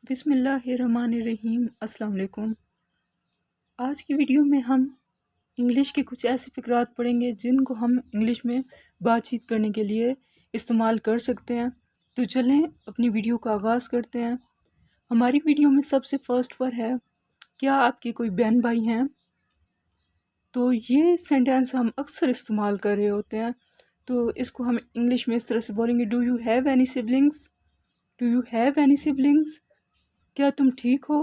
बिस्मिल्लाहिर्रहमानिर्रहीम। अस्सलाम वालेकुम। आज की वीडियो में हम इंग्लिश के कुछ ऐसे फ़िक्रात पढ़ेंगे जिनको हम इंग्लिश में बातचीत करने के लिए इस्तेमाल कर सकते हैं। तो चलें अपनी वीडियो का आगाज़ करते हैं। हमारी वीडियो में सबसे फ़र्स्ट पर है, क्या आपके कोई बहन भाई हैं? तो ये सेंटेंस हम अक्सर इस्तेमाल कर रहे होते हैं। तो इसको हम इंग्लिश में इस तरह से बोलेंगे, do you have any siblings? Do you have any siblings? क्या तुम ठीक हो?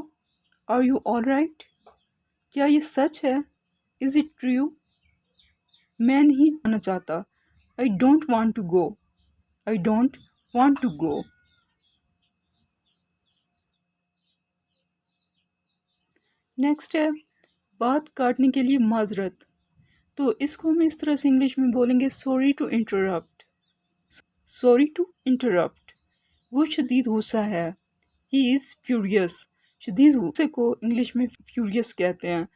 Are you all right? क्या ये सच है? Is it true? मैं नहीं जाना चाहता। I don't want to go. I don't want to go. Next है, बात काटने के लिए माजरत। तो इसको हम इस तरह से इंग्लिश में बोलेंगे, sorry to interrupt. Sorry to interrupt. वो शदीद गुस्सा है। He is furious. शदीद गुस्से को इंग्लिश में फ्यूरियस कहते हैं।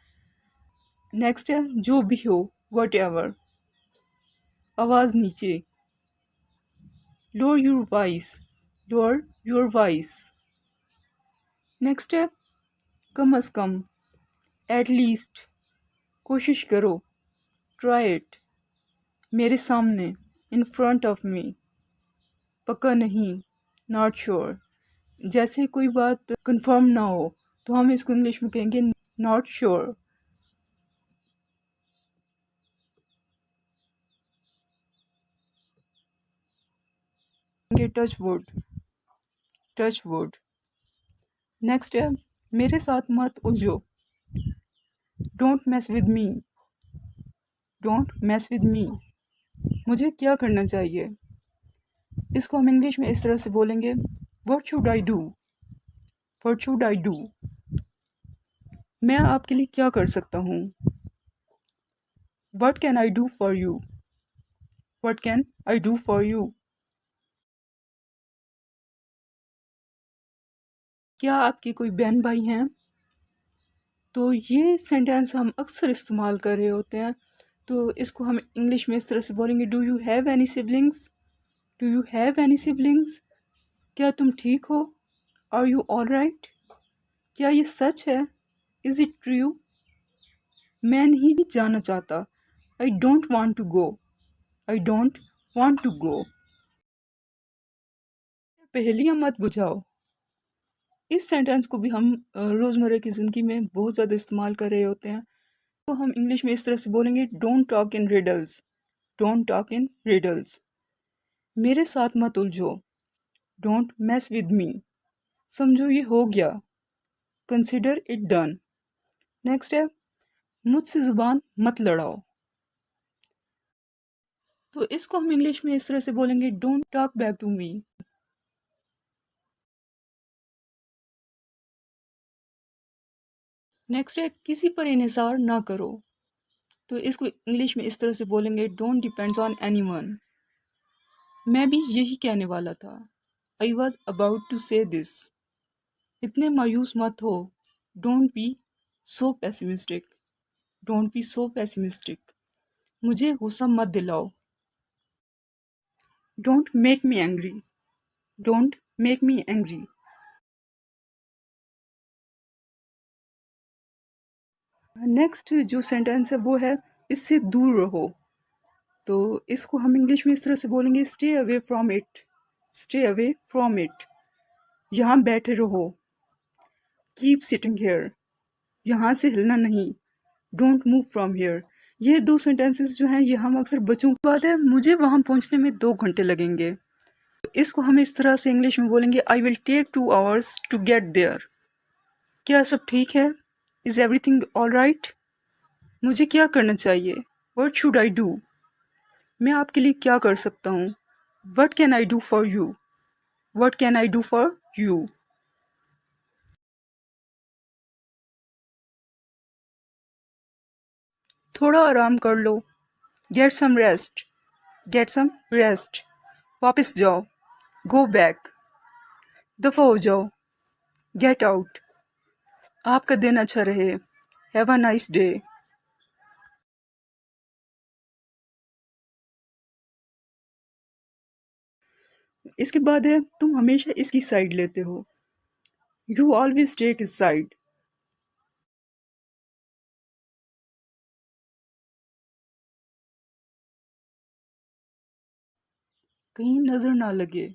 नेक्स्ट है, जो भी हो, वट एवर। आवाज़ नीचे। Lower your voice. Lower your voice. Next है, कम अज़ कम। At least. कोशिश करो। Try it. मेरे सामने। In front of me. पक्का नहीं। Not sure. जैसे कोई बात कंफर्म ना हो तो हम इसको इंग्लिश में कहेंगे not sure. Touch wood. Touch wood. Next है, मेरे साथ मत उलझो। Don't mess with me. Don't mess with me. मुझे क्या करना चाहिए? इसको हम इंग्लिश में इस तरह से बोलेंगे, what should I do? What should I do? मैं आपके लिए क्या कर सकता हूँ? What can I do for you? What can I do for you? क्या आपके कोई बहन भाई हैं? तो ये सेंटेंस हम अक्सर इस्तेमाल कर रहे होते हैं। तो इसको हम इंग्लिश में इस तरह से बोलेंगे, do you have any siblings? Do you have any siblings? क्या तुम ठीक हो? Are you all right? क्या ये सच है? Is it true? मैं नहीं जाना चाहता। I don't want to go. I don't want to go. पहेलियाँ मत बुझाओ। इस सेंटेंस को भी हम रोज़मर्रा की ज़िंदगी में बहुत ज़्यादा इस्तेमाल कर रहे होते हैं। तो हम इंग्लिश में इस तरह से बोलेंगे, don't talk in riddles. Don't talk in riddles. मेरे साथ मत उलझो। Don't mess with me. समझो ये हो गया। Consider it done. नेक्स्ट है, मुझसे ज़ुबान मत लड़ाओ। तो इसको हम इंग्लिश में इस तरह से बोलेंगे, don't talk back to me. Next है, किसी पर इन्हिसार ना करो। तो इसको इंग्लिश में इस तरह से बोलेंगे, डोंट डिपेंड्स ऑन एनीवन। मैं भी यही कहने वाला था। I was about to say this. इतने मायूस मत हो। Don't be so pessimistic. Don't be so pessimistic. मुझे गुस्सा मत दिलाओ। Don't make me angry. Don't make me angry. Next जो सेंटेंस है वो है, इससे दूर रहो। तो इसको हम इंग्लिश में इस तरह से बोलेंगे, stay away from it. Stay away from it. यहाँ बैठे रहो। Keep sitting here. यहाँ से हिलना नहीं। Don't move from here. ये दो सेंटेंसेस जो हैं ये हम अक्सर बच्चों की बात है, मुझे वहाँ पहुँचने में 2 घंटे लगेंगे। इसको हम इस तरह से इंग्लिश में बोलेंगे, I will take 2 hours to get there. क्या सब ठीक है? Is everything all right? मुझे क्या करना चाहिए? What should I do? मैं आपके लिए क्या कर सकता हूँ? What can I do for you? What can I do for you? थोड़ा आराम कर लो। Get some rest. Get some rest. वापस जाओ। Go back. दफ़ा हो जाओ। Get out. आपका दिन अच्छा रहे। Have a nice day. इसके बाद है, तुम हमेशा इसकी साइड लेते हो। You always take his side. कहीं नज़र ना लगे।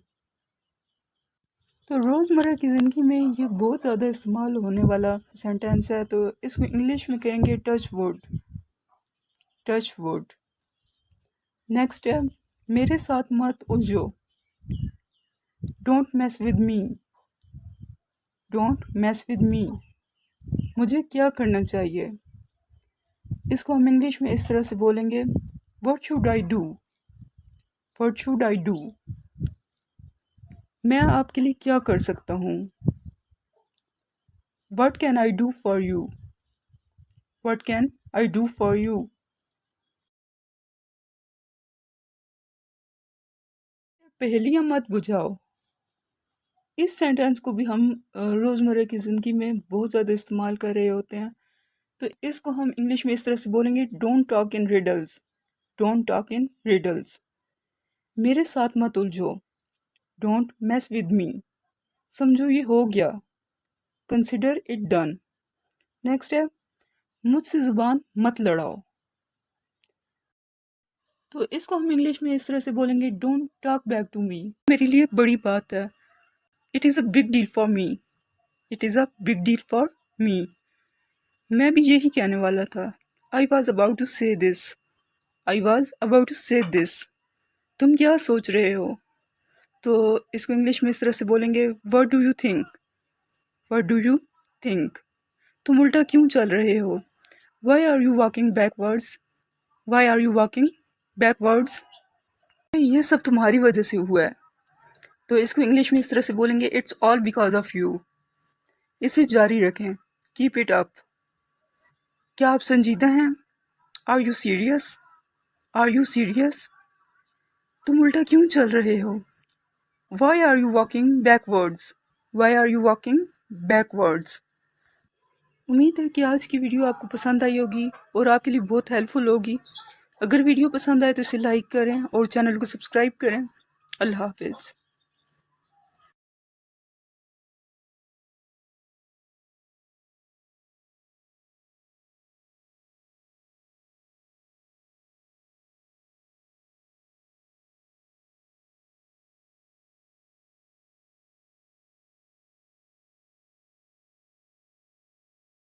तो रोज़मर्रा की ज़िंदगी में ये बहुत ज़्यादा इस्तेमाल होने वाला सेंटेंस है, तो इसको इंग्लिश में कहेंगे touch wood. Touch wood. Next है मेरे साथ मत उलझो। Don't mess with me. Don't mess with me. मुझे क्या करना चाहिए? इसको हम इंग्लिश में इस तरह से बोलेंगे, what should I do? What should I do? मैं आपके लिए क्या कर सकता हूँ? What can I do for you? What can I do for you? पहेलियाँ मत बुझाओ। इस सेंटेंस को भी हम रोज़मर्रा की ज़िंदगी में बहुत ज़्यादा इस्तेमाल कर रहे होते हैं, तो इसको हम इंग्लिश में इस तरह से बोलेंगे, don't talk in riddles. Don't talk in riddles. मेरे साथ मत उलझो। Don't mess with me. समझो ये हो गया। Consider it done. नेक्स्ट है मुझसे ज़ुबान मत लड़ाओ। तो इसको हम इंग्लिश में इस तरह से बोलेंगे, don't talk back to me. मेरे लिए बड़ी बात है। It is a big deal for me. It is a big deal for me. मैं भी यही कहने वाला था। I was about to say this. I was about to say this. तुम क्या सोच रहे हो? तो इसको इंग्लिश में इस तरह से बोलेंगे, what do you think? What do you think? तुम उल्टा क्यों चल रहे हो? Why are you walking backwards? Why are you walking backwards? ये सब तुम्हारी वजह से हुआ है। तो इसको इंग्लिश में इस तरह से बोलेंगे, it's all because of you. इसे जारी रखें। Keep it up. क्या आप संजीदा हैं? Are you serious? Are you serious? तुम उल्टा क्यों चल रहे हो? Why are you walking backwards? Why are you walking backwards? उम्मीद है कि आज की वीडियो आपको पसंद आई होगी और आपके लिए बहुत हेल्पफुल होगी। अगर वीडियो पसंद आए तो इसे लाइक करें और चैनल को सब्सक्राइब करें। अल्लाह हाफिज़।